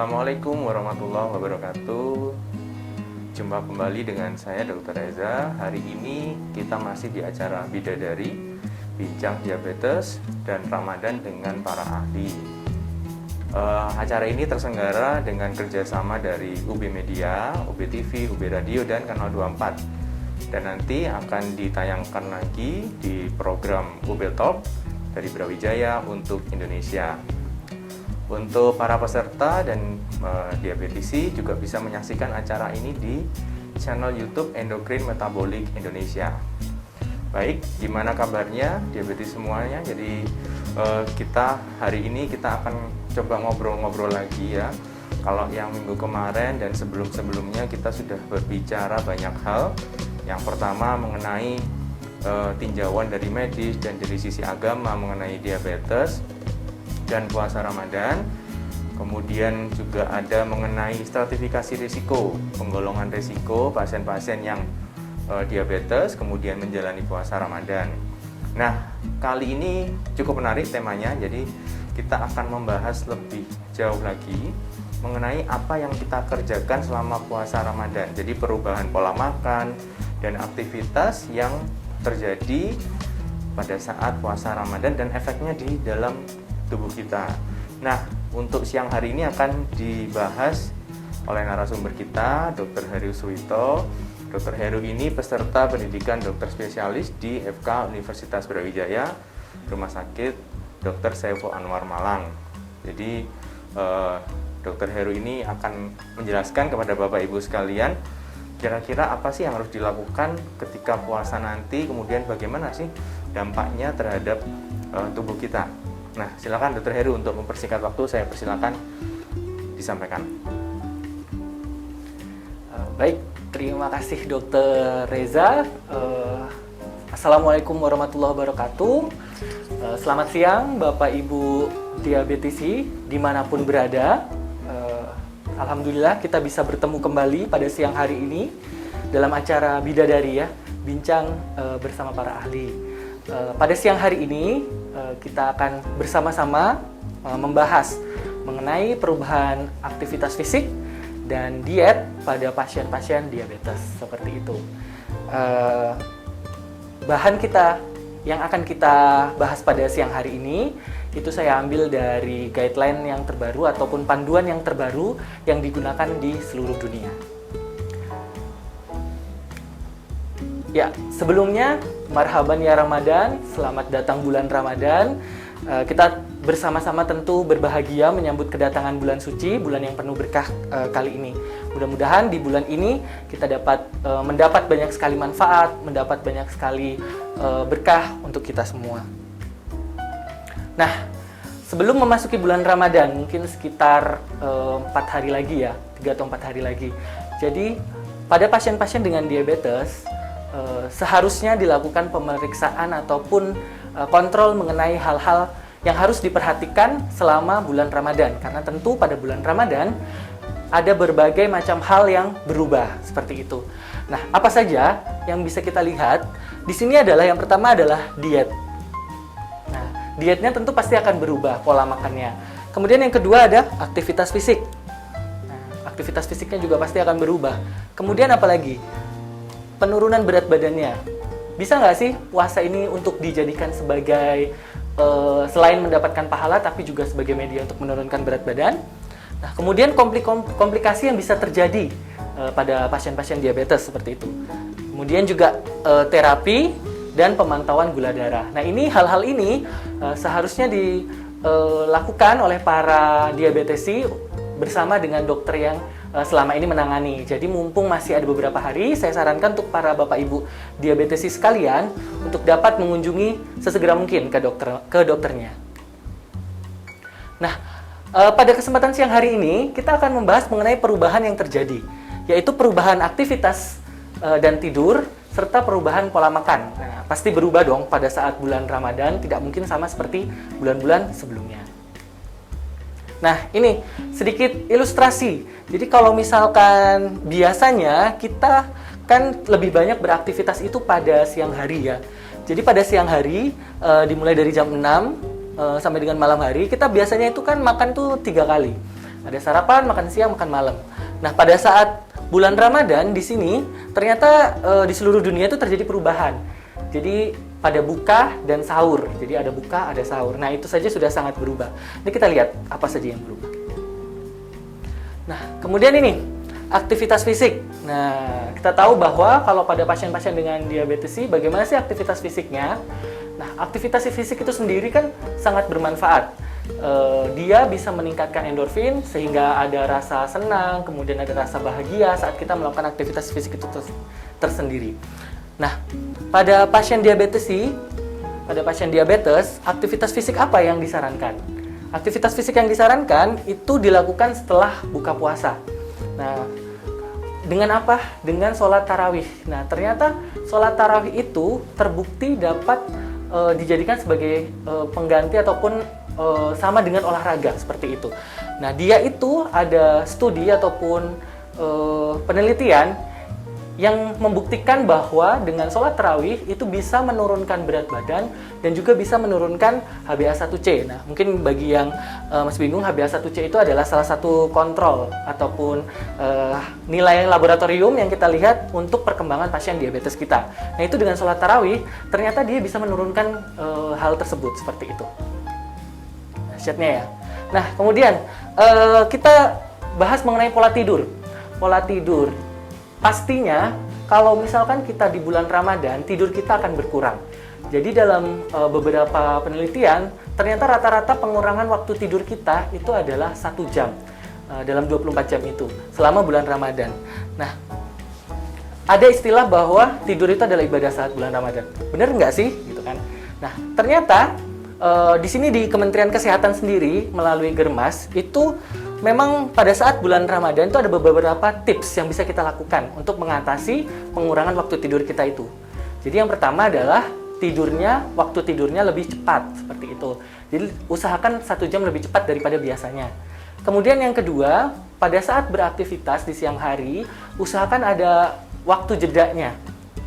Assalamualaikum warahmatullahi wabarakatuh. Jumpa kembali dengan saya Dr. Reza. Hari ini kita masih di acara Bidadari, Bincang Diabetes dan Ramadan dengan para ahli. Acara ini terselenggara dengan kerjasama dari UB Media, UB TV, UB Radio, dan Kanal 24. Dan nanti akan ditayangkan lagi di program UB Talk dari Brawijaya untuk Indonesia. Untuk para peserta dan diabetisi juga bisa menyaksikan acara ini di channel YouTube Endocrine Metabolic Indonesia. Baik, gimana kabarnya diabetes semuanya? Jadi kita hari ini kita akan coba ngobrol-ngobrol lagi ya. Kalau yang minggu kemarin dan sebelum-sebelumnya kita sudah berbicara banyak hal. Yang pertama mengenai tinjauan dari medis dan dari sisi agama mengenai diabetes dan puasa Ramadan. Kemudian juga ada mengenai stratifikasi risiko, penggolongan risiko pasien-pasien yang diabetes kemudian menjalani puasa Ramadan. Nah, kali ini cukup menarik temanya, jadi kita akan membahas lebih jauh lagi mengenai apa yang kita kerjakan selama puasa Ramadan. Jadi perubahan pola makan dan aktivitas yang terjadi pada saat puasa Ramadan dan efeknya di dalam tubuh kita. Nah, untuk siang hari ini akan dibahas oleh narasumber kita, Dr. Heru Suwito. Dr. Heru ini peserta pendidikan dokter spesialis di FK Universitas Brawijaya, Rumah Sakit Dr. Saiful Anwar Malang. Jadi, Dr. Heru ini akan menjelaskan kepada Bapak Ibu sekalian, kira-kira apa sih yang harus dilakukan ketika puasa nanti, kemudian bagaimana sih dampaknya terhadap tubuh kita. Nah, silakan Dr. Heru untuk mempersingkat waktu, saya persilakan disampaikan. Baik, terima kasih Dr. Reza. Assalamualaikum warahmatullahi wabarakatuh. Selamat siang Bapak Ibu diabetisi dimanapun berada. Alhamdulillah kita bisa bertemu kembali pada siang hari ini dalam acara Bidadari ya, bincang bersama para ahli. Pada siang hari ini kita akan bersama-sama membahas mengenai perubahan aktivitas fisik dan diet pada pasien-pasien diabetes seperti itu. Bahan kita yang akan kita bahas pada siang hari ini itu saya ambil dari guideline yang terbaru ataupun panduan yang terbaru yang digunakan di seluruh dunia. Ya, sebelumnya marhaban ya Ramadan, selamat datang bulan Ramadan. Kita bersama-sama tentu berbahagia menyambut kedatangan bulan suci, bulan yang penuh berkah kali ini. Mudah-mudahan di bulan ini kita dapat mendapat banyak sekali manfaat, mendapat banyak sekali berkah untuk kita semua. Nah, sebelum memasuki bulan Ramadan, mungkin sekitar 4 hari lagi ya, 3 atau 4 hari lagi. Jadi, pada pasien-pasien dengan diabetes, seharusnya dilakukan pemeriksaan ataupun kontrol mengenai hal-hal yang harus diperhatikan selama bulan Ramadan. Karena tentu pada bulan Ramadan ada berbagai macam hal yang berubah seperti itu. Nah, apa saja yang bisa kita lihat? Di sini adalah yang pertama adalah diet. Nah, dietnya tentu pasti akan berubah pola makannya. Kemudian yang kedua ada aktivitas fisik. Nah, aktivitas fisiknya juga pasti akan berubah. Kemudian apa lagi? Penurunan berat badannya. Bisa nggak sih puasa ini untuk dijadikan sebagai selain mendapatkan pahala tapi juga sebagai media untuk menurunkan berat badan? Nah, kemudian komplikasi yang bisa terjadi pada pasien-pasien diabetes seperti itu. Kemudian juga terapi dan pemantauan gula darah. Nah, ini hal-hal ini seharusnya dilakukan oleh para diabetesi bersama dengan dokter yang selama ini menangani. Jadi mumpung masih ada beberapa hari, saya sarankan untuk para Bapak Ibu diabetesi sekalian untuk dapat mengunjungi sesegera mungkin ke dokternya. Nah, pada kesempatan siang hari ini kita akan membahas mengenai perubahan yang terjadi, yaitu perubahan aktivitas dan tidur serta perubahan pola makan. Nah, pasti berubah dong pada saat bulan Ramadan, tidak mungkin sama seperti bulan-bulan sebelumnya. Nah, ini sedikit ilustrasi. Jadi kalau misalkan biasanya kita kan lebih banyak beraktivitas itu pada siang hari ya. Jadi pada siang hari, dimulai dari jam 6 sampai dengan malam hari, kita biasanya itu kan makan tuh 3 kali. Ada sarapan, makan siang, makan malam. Nah, pada saat bulan Ramadan di sini ternyata di seluruh dunia itu terjadi perubahan. Jadi pada buka dan sahur. Jadi ada buka, ada sahur. Nah, itu saja sudah sangat berubah. Ini kita lihat apa saja yang berubah. Nah, kemudian ini aktivitas fisik. Nah, kita tahu bahwa kalau pada pasien-pasien dengan diabetes, bagaimana sih aktivitas fisiknya? Nah, aktivitas fisik itu sendiri kan sangat bermanfaat. Dia bisa meningkatkan endorfin sehingga ada rasa senang, kemudian ada rasa bahagia saat kita melakukan aktivitas fisik itu tersendiri. Nah, pada pasien diabetes, aktivitas fisik apa yang disarankan? Aktivitas fisik yang disarankan itu dilakukan setelah buka puasa. Nah, dengan apa? Dengan sholat tarawih. Nah, ternyata sholat tarawih itu terbukti dapat dijadikan sebagai pengganti ataupun sama dengan olahraga seperti itu. Nah, dia itu ada studi ataupun penelitian yang membuktikan bahwa dengan sholat tarawih itu bisa menurunkan berat badan dan juga bisa menurunkan HbA1c. Nah, mungkin bagi yang masih bingung, HbA1c itu adalah salah satu kontrol ataupun nilai laboratorium yang kita lihat untuk perkembangan pasien diabetes kita. Nah, itu dengan sholat tarawih ternyata dia bisa menurunkan hal tersebut seperti itu. Dahsyatnya ya. Nah, kemudian kita bahas mengenai pola tidur. Pola tidur. Pastinya kalau misalkan kita di bulan Ramadan, tidur kita akan berkurang. Jadi dalam beberapa penelitian, ternyata rata-rata pengurangan waktu tidur kita itu adalah 1 jam dalam 24 jam itu selama bulan Ramadan. Nah, ada istilah bahwa tidur itu adalah ibadah saat bulan Ramadan. Benar nggak sih? Gitu kan? Nah, ternyata di sini di Kementerian Kesehatan sendiri melalui Germas itu memang pada saat bulan Ramadan itu ada beberapa tips yang bisa kita lakukan untuk mengatasi pengurangan waktu tidur kita itu. Jadi yang pertama adalah waktu tidurnya lebih cepat seperti itu. Jadi usahakan 1 jam lebih cepat daripada biasanya. Kemudian yang kedua, pada saat beraktivitas di siang hari, usahakan ada waktu jedanya.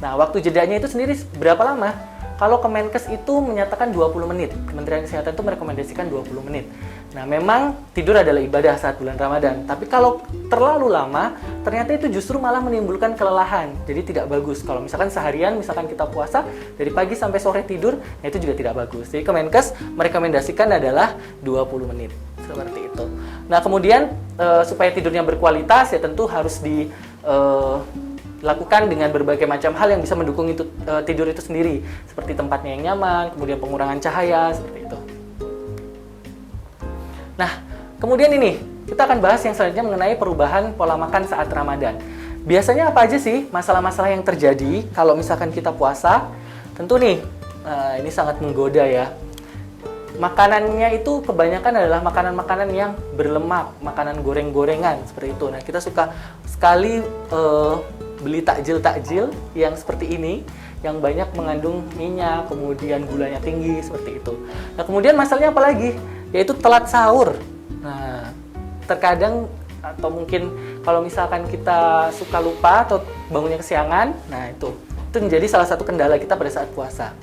Nah, waktu jedanya itu sendiri berapa lama? Kalau Kemenkes itu menyatakan 20 menit. Kementerian Kesehatan itu merekomendasikan 20 menit. Nah, memang tidur adalah ibadah saat bulan Ramadan. Tapi kalau terlalu lama, ternyata itu justru malah menimbulkan kelelahan. Jadi tidak bagus. Kalau misalkan seharian, misalkan kita puasa, dari pagi sampai sore tidur, nah itu juga tidak bagus. Jadi Kemenkes merekomendasikan adalah 20 menit. Seperti itu. Nah, kemudian supaya tidurnya berkualitas, ya tentu harus dilakukan dengan berbagai macam hal yang bisa mendukung tidur itu sendiri. Seperti tempatnya yang nyaman, kemudian pengurangan cahaya, seperti itu. Nah, kemudian ini, kita akan bahas yang selanjutnya mengenai perubahan pola makan saat Ramadan. Biasanya apa aja sih masalah-masalah yang terjadi kalau misalkan kita puasa? Tentu nih, ini sangat menggoda ya. Makanannya itu kebanyakan adalah makanan-makanan yang berlemak, makanan goreng-gorengan, seperti itu. Nah, kita suka sekali beli takjil-takjil yang seperti ini, yang banyak mengandung minyak, kemudian gulanya tinggi, seperti itu. Nah, kemudian masalahnya apa lagi? Yaitu telat sahur. Nah, terkadang atau mungkin kalau misalkan kita suka lupa atau bangunnya kesiangan, nah itu menjadi salah satu kendala kita pada saat puasa.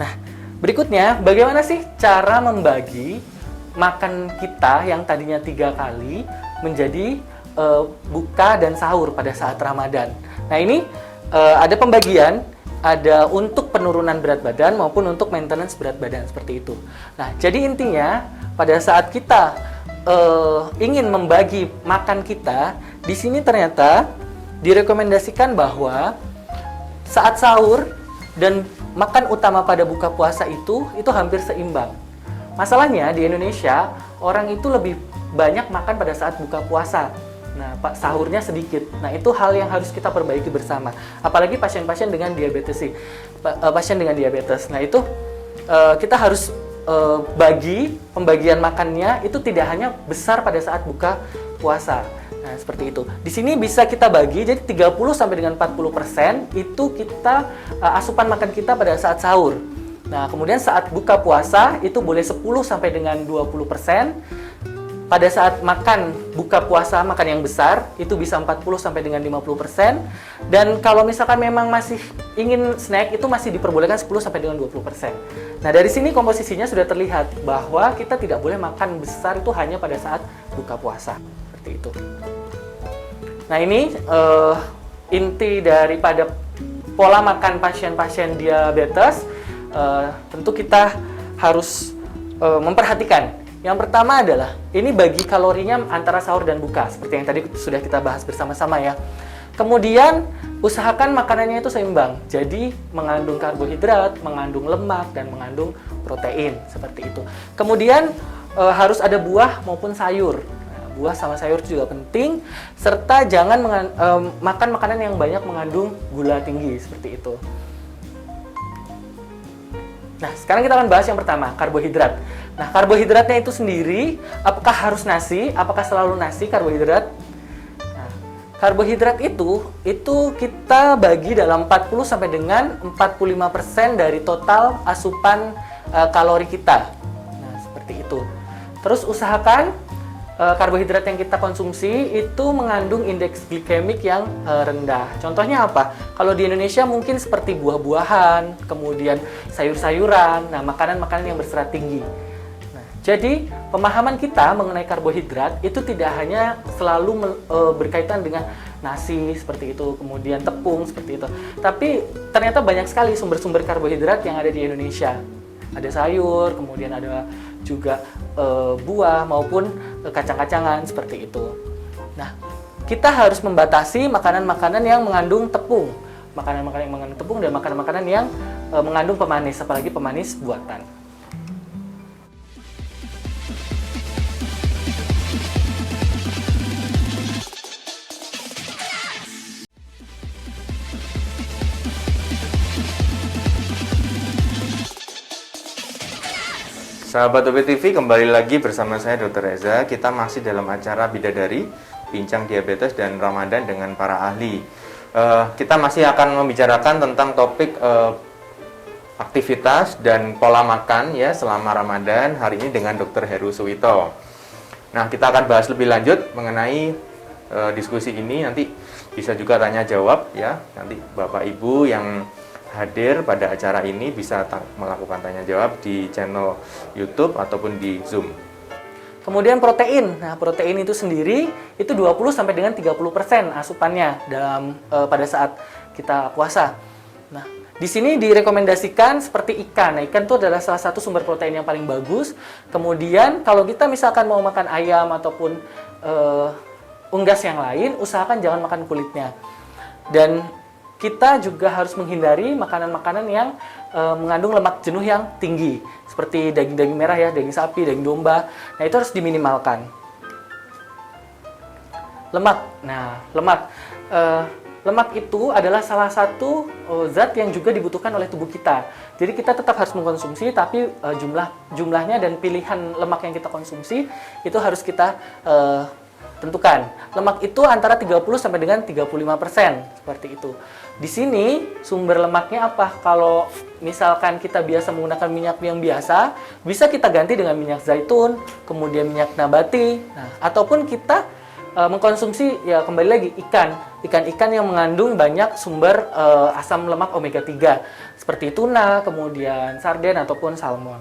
Nah, berikutnya bagaimana sih cara membagi makan kita yang tadinya 3 kali menjadi buka dan sahur pada saat Ramadan. Nah, ini ada pembagian, ada untuk penurunan berat badan maupun untuk maintenance berat badan seperti itu. Nah, jadi intinya pada saat kita ingin membagi makan kita, di sini ternyata direkomendasikan bahwa saat sahur dan makan utama pada buka puasa itu hampir seimbang. Masalahnya di Indonesia orang itu lebih banyak makan pada saat buka puasa. Nah, sahurnya sedikit. Nah, itu hal yang harus kita perbaiki bersama. Apalagi pasien-pasien dengan diabetes sih. Pasien dengan diabetes. Nah, itu kita harus bagi pembagian makannya itu tidak hanya besar pada saat buka puasa. Nah, seperti itu. Di sini bisa kita bagi jadi 30 sampai dengan 40% itu kita asupan makan kita pada saat sahur. Nah, kemudian saat buka puasa itu boleh 10 sampai dengan 20%. pada saat makan buka puasa, makan yang besar, itu bisa 40 sampai dengan 50%. Dan kalau misalkan memang masih ingin snack, itu masih diperbolehkan 10 sampai dengan 20%. Nah, dari sini komposisinya sudah terlihat bahwa kita tidak boleh makan besar itu hanya pada saat buka puasa. Seperti itu. Nah, ini inti daripada pola makan pasien-pasien diabetes. Tentu kita harus memperhatikan. Yang pertama adalah, ini bagi kalorinya antara sahur dan buka, seperti yang tadi sudah kita bahas bersama-sama ya. Kemudian, usahakan makanannya itu seimbang. Jadi, mengandung karbohidrat, mengandung lemak, dan mengandung protein, seperti itu. Kemudian, harus ada buah maupun sayur. Nah, buah sama sayur juga penting, serta jangan makan makanan yang banyak mengandung gula tinggi, seperti itu. Nah, sekarang kita akan bahas yang pertama, karbohidrat. Nah, karbohidratnya itu sendiri, apakah harus nasi? Apakah selalu nasi karbohidrat? Nah, karbohidrat itu kita bagi dalam 40 sampai dengan 45% dari total asupan kalori kita. Nah, seperti itu. Terus usahakan karbohidrat yang kita konsumsi itu mengandung indeks glikemik yang rendah. Contohnya apa? Kalau di Indonesia mungkin seperti buah-buahan, kemudian sayur-sayuran, nah makanan-makanan yang berserat tinggi. Nah, jadi pemahaman kita mengenai karbohidrat itu tidak hanya selalu berkaitan dengan nasi seperti itu, kemudian tepung seperti itu. Tapi ternyata banyak sekali sumber-sumber karbohidrat yang ada di Indonesia. Ada sayur, kemudian ada juga buah maupun kacang-kacangan seperti itu. Nah, kita harus membatasi makanan-makanan yang mengandung tepung, makanan-makanan yang mengandung tepung dan makanan-makanan yang mengandung pemanis, apalagi pemanis buatan. Sahabat OPTV, kembali lagi bersama saya Dr. Reza. Kita masih dalam acara Bidadari, Bincang Diabetes dan Ramadan dengan para ahli. Kita masih akan membicarakan tentang topik aktivitas dan pola makan ya selama Ramadan hari ini dengan Dr. Heru Suwito. Nah, kita akan bahas lebih lanjut mengenai diskusi ini. Nanti bisa juga tanya jawab ya. Nanti Bapak Ibu yang hadir pada acara ini bisa melakukan tanya jawab di channel YouTube ataupun di Zoom. Kemudian protein. Nah, protein itu sendiri itu 20 sampai dengan 30% asupannya dalam pada saat kita puasa. Nah, di sini direkomendasikan seperti ikan. Nah, ikan itu adalah salah satu sumber protein yang paling bagus. Kemudian kalau kita misalkan mau makan ayam ataupun unggas yang lain, usahakan jangan makan kulitnya. Dan kita juga harus menghindari makanan-makanan yang mengandung lemak jenuh yang tinggi, seperti daging-daging merah ya, daging sapi, daging domba. Nah, itu harus diminimalkan. Lemak. Nah, lemak itu adalah salah satu zat yang juga dibutuhkan oleh tubuh kita. Jadi kita tetap harus mengkonsumsi, tapi jumlahnya dan pilihan lemak yang kita konsumsi itu harus kita tentukan. Lemak itu antara 30 sampai dengan 35%, seperti itu. Di sini sumber lemaknya apa? Kalau misalkan kita biasa menggunakan minyak yang biasa, bisa kita ganti dengan minyak zaitun, kemudian minyak nabati. Nah, ataupun kita mengkonsumsi ya kembali lagi ikan yang mengandung banyak sumber asam lemak omega 3 seperti tuna, kemudian sarden ataupun salmon.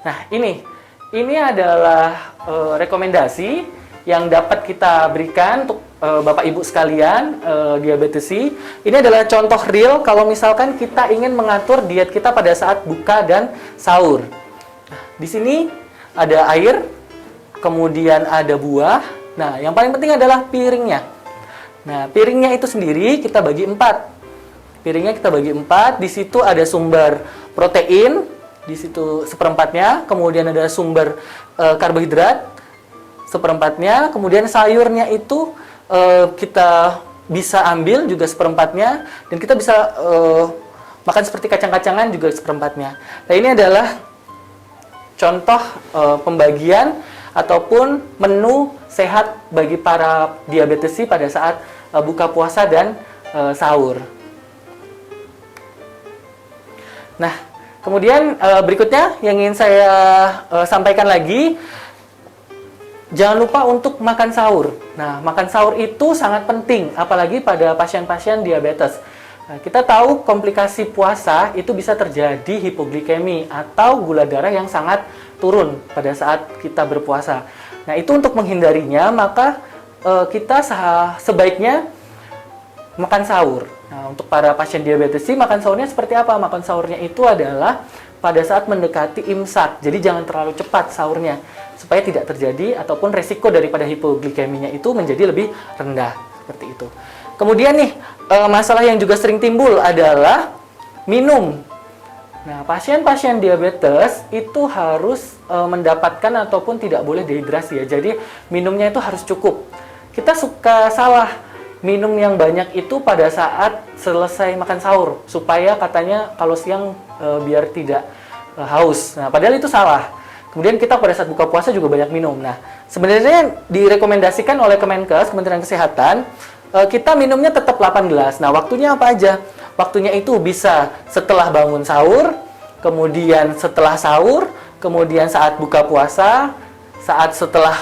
Nah, ini adalah rekomendasi yang dapat kita berikan untuk Bapak Ibu sekalian diabetesi. Ini adalah contoh real kalau misalkan kita ingin mengatur diet kita pada saat buka dan sahur. Nah, di sini ada air, kemudian ada buah. Nah, yang paling penting adalah piringnya. Nah, piringnya itu sendiri kita bagi 4. Piringnya kita bagi 4. Di situ ada sumber protein, di situ seperempatnya, kemudian ada sumber karbohidrat seperempatnya, kemudian sayurnya itu kita bisa ambil juga seperempatnya, dan kita bisa makan seperti kacang-kacangan juga seperempatnya. Nah, ini adalah contoh pembagian ataupun menu sehat bagi para diabetesi pada saat buka puasa dan sahur. Nah, Kemudian berikutnya yang ingin saya sampaikan lagi, jangan lupa untuk makan sahur. Nah, makan sahur itu sangat penting, apalagi pada pasien-pasien diabetes. Nah, kita tahu komplikasi puasa itu bisa terjadi hipoglikemi atau gula darah yang sangat turun pada saat kita berpuasa. Nah, itu untuk menghindarinya, maka kita sebaiknya makan sahur. Nah, untuk para pasien diabetes sih, makan sahurnya seperti apa? Makan sahurnya itu adalah pada saat mendekati imsak. Jadi jangan terlalu cepat sahurnya, supaya tidak terjadi ataupun resiko daripada hipoglikeminya itu menjadi lebih rendah. Seperti itu. Kemudian nih, masalah yang juga sering timbul adalah minum. Nah, pasien-pasien diabetes itu harus mendapatkan ataupun tidak boleh dehidrasi ya. Jadi minumnya itu harus cukup. Kita suka salah minum yang banyak itu pada saat selesai makan sahur, supaya katanya kalau siang biar tidak haus. Nah, padahal itu salah. Kemudian kita pada saat buka puasa juga banyak minum. Nah, sebenarnya direkomendasikan oleh Kemenkes, Kementerian Kesehatan, kita minumnya tetap 8 gelas. Nah, waktunya apa aja? Waktunya itu bisa setelah bangun sahur, kemudian setelah sahur, kemudian saat buka puasa, saat setelah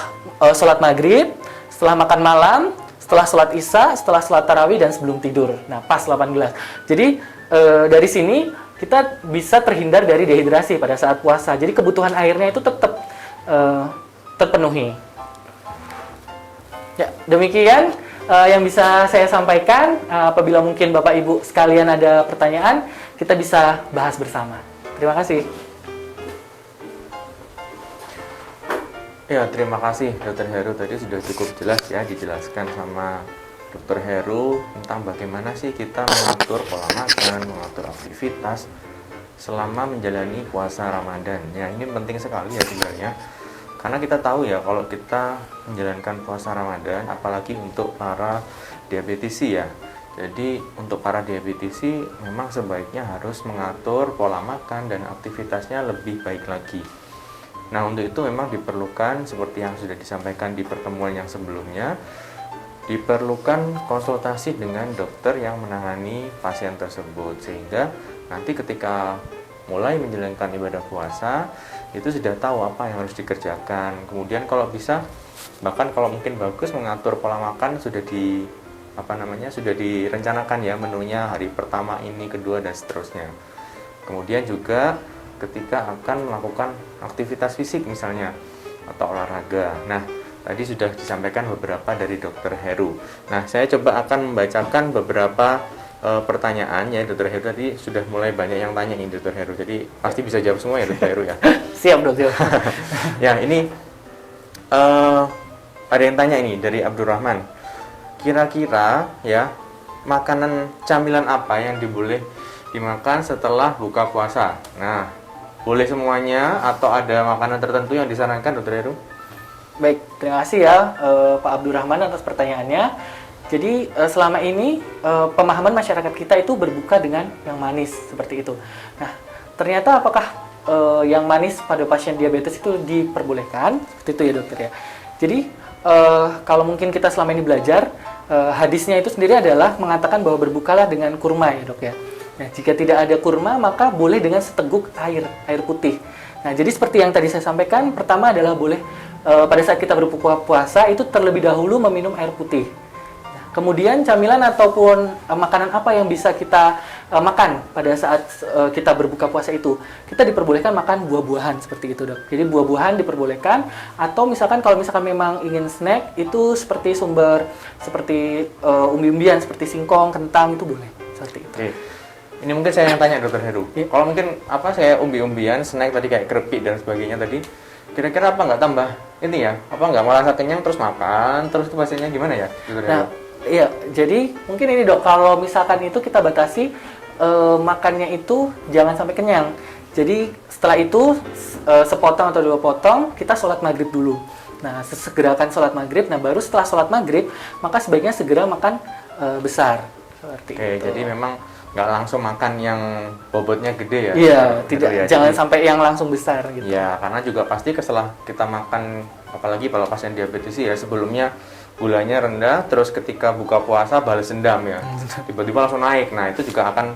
sholat maghrib, setelah makan malam, setelah sholat isya, setelah sholat tarawih, dan sebelum tidur. Nah, pas 8 gelas. Jadi, dari sini kita bisa terhindar dari dehidrasi pada saat puasa. Jadi, kebutuhan airnya itu tetap terpenuhi. Ya, demikian yang bisa saya sampaikan. Apabila mungkin Bapak Ibu sekalian ada pertanyaan, kita bisa bahas bersama. Terima kasih. Ya, terima kasih Dr. Heru, tadi sudah cukup jelas ya dijelaskan sama Dr. Heru tentang bagaimana sih kita mengatur pola makan, mengatur aktivitas selama menjalani puasa Ramadan. Ya, ini penting sekali ya sebenarnya. Karena kita tahu ya kalau kita menjalankan puasa Ramadan, apalagi untuk para diabetisi ya. Jadi untuk para diabetisi memang sebaiknya harus mengatur pola makan dan aktivitasnya lebih baik lagi. Nah, untuk itu memang diperlukan seperti yang sudah disampaikan di pertemuan yang sebelumnya, diperlukan konsultasi dengan dokter yang menangani pasien tersebut, sehingga nanti ketika mulai menjalankan ibadah puasa itu sudah tahu apa yang harus dikerjakan. Kemudian kalau bisa, bahkan kalau mungkin bagus, mengatur pola makan sudah sudah direncanakan ya menunya hari pertama ini, kedua, dan seterusnya. Kemudian juga ketika akan melakukan aktivitas fisik misalnya atau olahraga. Nah, tadi sudah disampaikan beberapa dari Dr. Heru. Nah, saya coba akan membacakan beberapa pertanyaan ya. Dr. Heru tadi sudah mulai banyak yang tanya ini Dr. Heru. Jadi pasti bisa jawab semua ya Dr. Heru ya. Siap, Dokter. Ya, ini ada yang tanya ini dari Abdurrahman. Kira-kira ya, makanan camilan apa yang boleh dimakan setelah buka puasa? Nah, boleh semuanya atau ada makanan tertentu yang disarankan, Dr. Heru? Baik, terima kasih ya Pak Abdurrahman atas pertanyaannya. Jadi selama ini pemahaman masyarakat kita itu berbuka dengan yang manis seperti itu. Nah, ternyata apakah yang manis pada pasien diabetes itu diperbolehkan? Seperti itu ya dokter ya. Jadi kalau mungkin kita selama ini belajar, hadisnya itu sendiri adalah mengatakan bahwa berbukalah dengan kurma ya dok ya. Nah, jika tidak ada kurma, maka boleh dengan seteguk air putih. Nah, jadi seperti yang tadi saya sampaikan, pertama adalah boleh pada saat kita berbuka puasa itu terlebih dahulu meminum air putih. Nah, kemudian camilan ataupun makanan apa yang bisa kita makan pada saat kita berbuka puasa itu? Kita diperbolehkan makan buah-buahan seperti itu, dok. Jadi buah-buahan diperbolehkan, atau misalkan kalau misalkan memang ingin snack itu seperti seperti umbi-umbian seperti singkong, kentang itu boleh seperti itu. Oke. Ini mungkin saya yang tanya Dr. Heru. Ya. Kalau mungkin saya umbi-umbian, snack tadi kayak keripik dan sebagainya tadi, kira-kira apa nggak tambah ini ya? Apa nggak merasa kenyang terus makan, terus itu hasilnya gimana ya, Dr. Heru? Nah, iya. Jadi mungkin ini dok, kalau misalkan itu kita batasi makannya itu jangan sampai kenyang. Jadi setelah itu sepotong atau 2 potong kita sholat maghrib dulu. Nah, segerakan sholat maghrib. Nah, baru setelah sholat maghrib maka sebaiknya segera makan besar. Seperti itu. Jadi memang nggak langsung makan yang bobotnya gede ya? Iya, tidak. Ya. Jangan jadi, sampai yang langsung besar gitu. Ya, karena juga pasti setelah kita makan, apalagi kalau pasien diabetes ya, sebelumnya gulanya rendah, terus ketika buka puasa balas dendam ya, tiba-tiba langsung naik. Nah, itu juga akan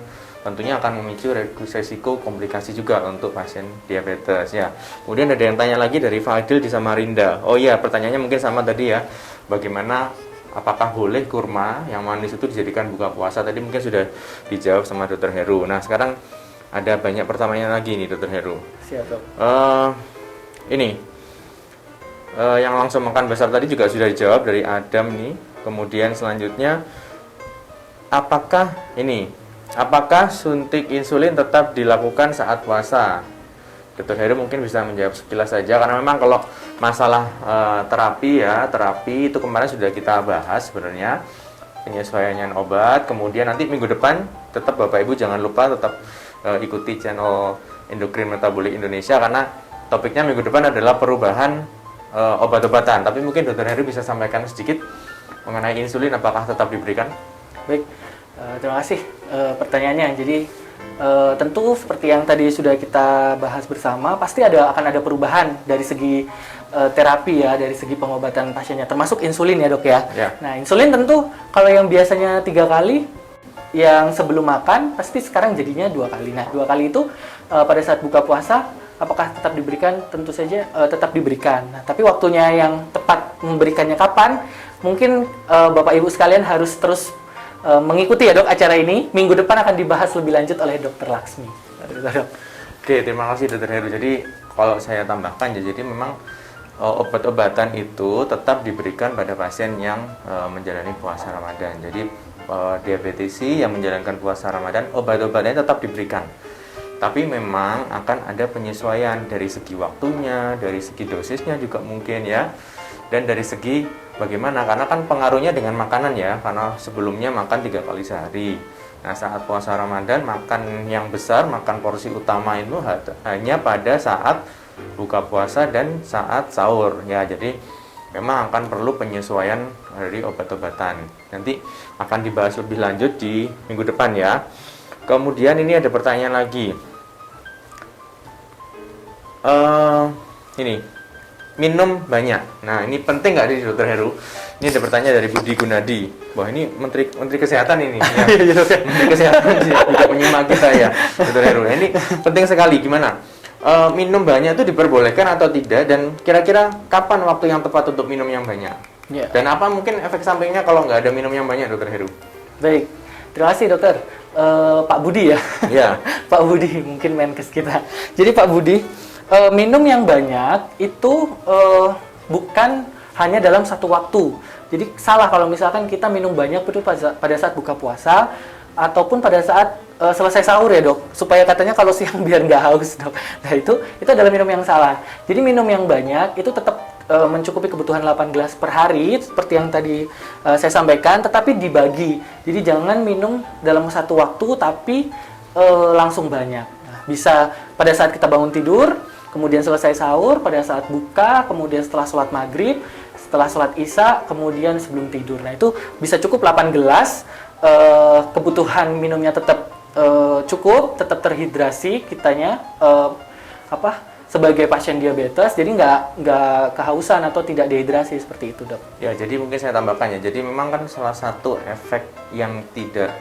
tentunya akan memicu resiko komplikasi juga untuk pasien diabetes ya. Kemudian ada yang tanya lagi dari Fadil di Samarinda. Oh iya, pertanyaannya mungkin sama tadi ya. Bagaimana apakah boleh kurma yang manis itu dijadikan buka puasa? Tadi mungkin sudah dijawab sama Dr. Heru. Nah, sekarang ada banyak pertanyaan lagi nih Dr. Heru. Siap, Dok. Yang langsung makan besar tadi juga sudah dijawab dari Adam nih. Kemudian selanjutnya apakah suntik insulin tetap dilakukan saat puasa? Dr. Heru mungkin bisa menjawab sekilas saja karena memang kalau masalah terapi itu kemarin sudah kita bahas sebenarnya, penyesuaian obat. Kemudian nanti minggu depan tetap Bapak Ibu jangan lupa tetap ikuti channel Endokrin Metabolik Indonesia karena topiknya minggu depan adalah perubahan obat-obatan. Tapi mungkin Dr. Heru bisa sampaikan sedikit mengenai insulin, apakah tetap diberikan? Baik, terima kasih pertanyaannya. Jadi tentu seperti yang tadi sudah kita bahas bersama, pasti akan ada perubahan dari segi terapi ya, dari segi pengobatan pasiennya, termasuk insulin ya dok ya. Ya. Nah insulin tentu kalau yang biasanya 3 kali, yang sebelum makan pasti sekarang jadinya 2 kali. Nah 2 kali itu pada saat buka puasa, apakah tetap diberikan? Tentu saja tetap diberikan. Nah, tapi waktunya yang tepat memberikannya kapan? Mungkin Bapak Ibu sekalian harus terus mengikuti ya dok acara ini. Minggu depan akan dibahas lebih lanjut oleh Dr. Laksmi. Oke, terima kasih Dr. Heru. Jadi kalau saya tambahkan ya, jadi memang obat-obatan itu tetap diberikan pada pasien yang menjalani puasa Ramadan. Jadi diabetesi yang menjalankan puasa Ramadan, obat-obatnya tetap diberikan. Tapi memang akan ada penyesuaian dari segi waktunya, dari segi dosisnya juga mungkin ya. Dan dari segi bagaimana, karena kan pengaruhnya dengan makanan ya, karena sebelumnya makan 3 kali sehari. Nah saat puasa Ramadan makan yang besar, makan porsi utama itu hanya pada saat buka puasa dan saat sahur ya. Jadi memang akan perlu penyesuaian dari obat-obatan. Nanti akan dibahas lebih lanjut di minggu depan ya. Kemudian ini ada pertanyaan lagi. Minum banyak. Nah, ini penting nggak nih Dr. Heru? Ini ada pertanyaan dari Budi Gunadi. Wah, ini Menteri Kesehatan ini. Ya. Menteri Kesehatan juga menyimak kita ya, Dr. Heru. Nah, ini penting sekali. Gimana? Minum banyak itu diperbolehkan atau tidak? Dan kira-kira kapan waktu yang tepat untuk minum yang banyak? Ya. Dan apa mungkin efek sampingnya kalau nggak ada minum yang banyak, Dr. Heru? Baik, terima kasih dokter. Pak Budi ya? Ya. Pak Budi, mungkin Menkes kita. Jadi Pak Budi, minum yang banyak itu bukan hanya dalam satu waktu. Jadi salah kalau misalkan kita minum banyak itu pada saat buka puasa ataupun pada saat selesai sahur ya dok. Supaya katanya kalau siang biar nggak haus dok. Nah itu adalah minum yang salah. Jadi minum yang banyak itu tetap mencukupi kebutuhan 8 gelas per hari seperti yang tadi saya sampaikan, tetapi dibagi. Jadi jangan minum dalam satu waktu tapi langsung banyak. Nah, bisa pada saat kita bangun tidur, kemudian selesai sahur, pada saat buka, kemudian setelah sholat maghrib, setelah sholat isya, kemudian sebelum tidur. Nah itu bisa cukup 8 gelas, kebutuhan minumnya tetap cukup, tetap terhidrasi kitanya sebagai pasien diabetes, jadi nggak kehausan atau tidak dehidrasi seperti itu dok. Ya, jadi mungkin saya tambahkan ya. Jadi memang kan salah satu efek yang tidak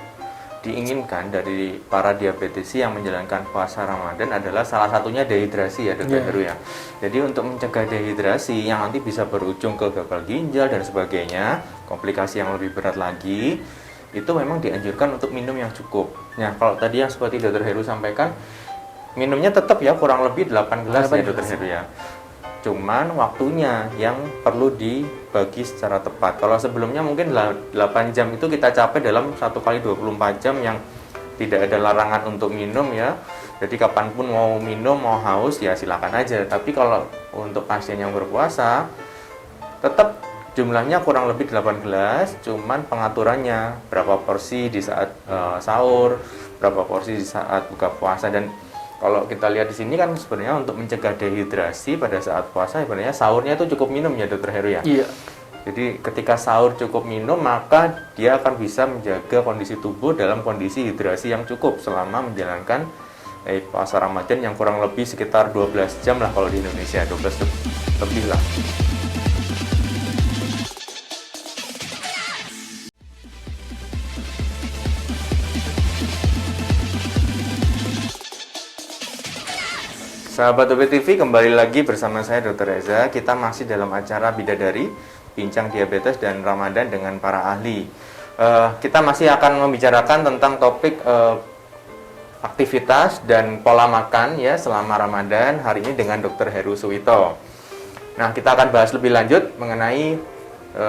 diinginkan dari para diabetesi yang menjalankan puasa Ramadan adalah salah satunya dehidrasi ya Dr. Heru ya. Jadi untuk mencegah dehidrasi yang nanti bisa berujung ke gagal ginjal dan sebagainya, komplikasi yang lebih berat lagi, itu memang dianjurkan untuk minum yang cukup. Nah, kalau tadi yang seperti Dr. Heru sampaikan, minumnya tetap ya kurang lebih 8 gelas ya Dr. Heru ya. Cuman waktunya yang perlu dibagi secara tepat. Kalau sebelumnya mungkin 8 jam itu kita capai dalam 1 kali 24 jam yang tidak ada larangan untuk minum ya. Jadi kapanpun mau minum, mau haus ya silakan aja. Tapi kalau untuk pasien yang berpuasa tetap jumlahnya kurang lebih 8 gelas, cuman pengaturannya berapa porsi di saat sahur, berapa porsi di saat buka puasa. Dan kalau kita lihat di sini kan sebenarnya untuk mencegah dehidrasi pada saat puasa sebenarnya sahurnya itu cukup minum ya Dr. Heru ya. Iya. Jadi ketika sahur cukup minum maka dia akan bisa menjaga kondisi tubuh dalam kondisi hidrasi yang cukup selama menjalankan puasa Ramadan yang kurang lebih sekitar 12 jam lah kalau di Indonesia, 12 lebih lah. Sahabat UPTV, kembali lagi bersama saya Dr. Reza. Kita masih dalam acara Bidadari, Bincang Diabetes dan Ramadan dengan para ahli. Kita masih akan membicarakan tentang topik aktivitas dan pola makan ya selama Ramadan. Hari ini dengan Dr. Heru Suwito. Nah, kita akan bahas lebih lanjut mengenai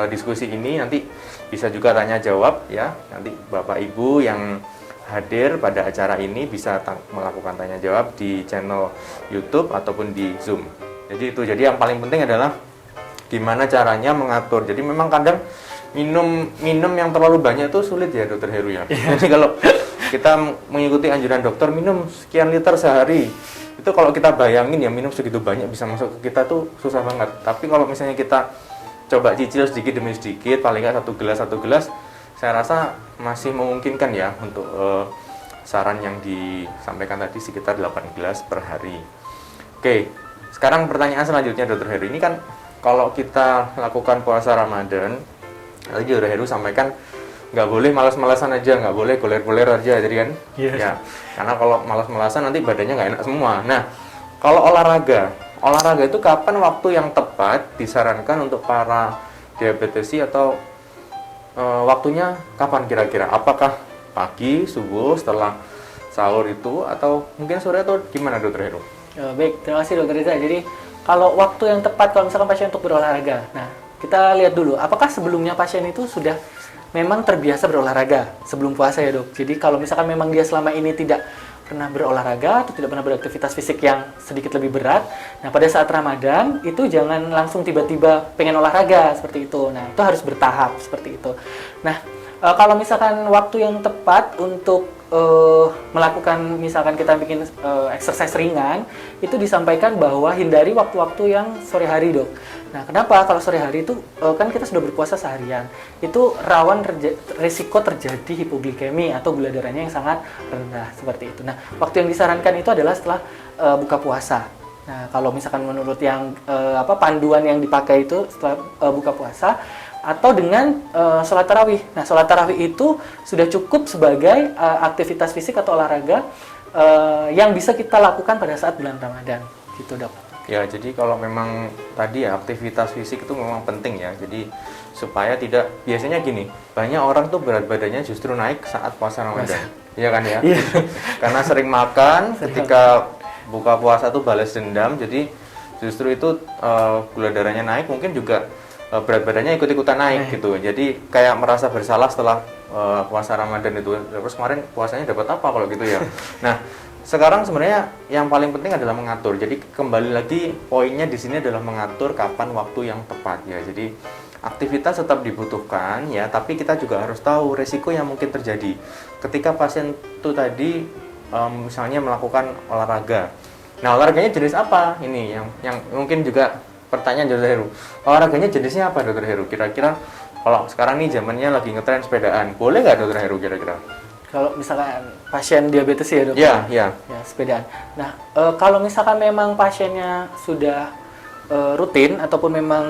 diskusi ini. Nanti bisa juga tanya jawab ya. Nanti Bapak Ibu yang hadir pada acara ini bisa melakukan tanya jawab di channel YouTube ataupun di Zoom. Jadi itu. Jadi yang paling penting adalah gimana caranya mengatur. Jadi memang kadang minum yang terlalu banyak itu sulit ya Dokter Heru ya. Jadi kalau kita mengikuti anjuran dokter minum sekian liter sehari, itu kalau kita bayangin ya minum segitu banyak bisa masuk ke kita tuh susah banget. Tapi kalau misalnya kita coba cicil sedikit demi sedikit, paling nggak satu gelas, saya rasa masih memungkinkan ya untuk saran yang disampaikan tadi sekitar 8 gelas per hari. Oke, sekarang pertanyaan selanjutnya Dr. Heru. Ini kan kalau kita lakukan puasa Ramadan, tadi Dr. Heru sampaikan nggak boleh malas-malasan aja, nggak boleh goler-goler aja, jadi kan? Yes. Ya, karena kalau malas-malasan nanti badannya nggak enak semua. Nah, kalau olahraga itu kapan waktu yang tepat disarankan untuk para diabetesi atau waktunya kapan kira-kira? Apakah pagi, subuh, setelah sahur itu, atau mungkin sore, atau gimana Dokter Heru? Baik, terima kasih Dokter Reza. Jadi kalau waktu yang tepat kalau misalkan pasien untuk berolahraga, nah kita lihat dulu apakah sebelumnya pasien itu sudah memang terbiasa berolahraga sebelum puasa ya dok. Jadi kalau misalkan memang dia selama ini tidak pernah berolahraga atau tidak pernah beraktivitas fisik yang sedikit lebih berat, nah pada saat Ramadan itu jangan langsung tiba-tiba pengen olahraga seperti itu. Nah itu harus bertahap seperti itu. Nah kalau misalkan waktu yang tepat untuk melakukan, misalkan kita bikin exercise ringan, itu disampaikan bahwa hindari waktu-waktu yang sore hari dok. Nah kenapa? Kalau sore hari itu kan kita sudah berpuasa seharian, itu rawan resiko terjadi hipoglikemi atau gula darahnya yang sangat rendah seperti itu. Nah waktu yang disarankan itu adalah setelah buka puasa. Nah kalau misalkan menurut yang panduan yang dipakai itu setelah buka puasa, atau dengan sholat tarawih. Nah, sholat tarawih itu sudah cukup sebagai aktivitas fisik atau olahraga yang bisa kita lakukan pada saat bulan Ramadan, gitu dok. Ya, jadi kalau memang tadi ya aktivitas fisik itu memang penting ya. Jadi supaya tidak, biasanya gini, banyak orang tuh berat badannya justru naik saat puasa Ramadan. Iya kan ya? Iya. Karena sering makan, ketika buka puasa tuh balas dendam, jadi justru itu gula darahnya naik, mungkin juga berat badannya ikut-ikutan naik gitu. Jadi kayak merasa bersalah setelah puasa Ramadan itu. Terus kemarin puasanya dapat apa kalau gitu ya. Nah, sekarang sebenarnya yang paling penting adalah mengatur. Jadi kembali lagi poinnya di sini adalah mengatur kapan waktu yang tepat ya. Jadi aktivitas tetap dibutuhkan ya, tapi kita juga harus tahu resiko yang mungkin terjadi ketika pasien itu tadi misalnya melakukan olahraga. Nah, olahraganya jenis apa? Ini yang mungkin juga pertanyaan Dokter Heru. Olahraganya jenisnya apa Dokter Heru? Kira-kira kalau sekarang nih zamannya lagi ngetren sepedaan, boleh nggak Dokter Heru kira-kira? Kalau misalkan pasien diabetes ya dok? Iya, iya. Ya, sepedaan. Nah, kalau misalkan memang pasiennya sudah rutin ataupun memang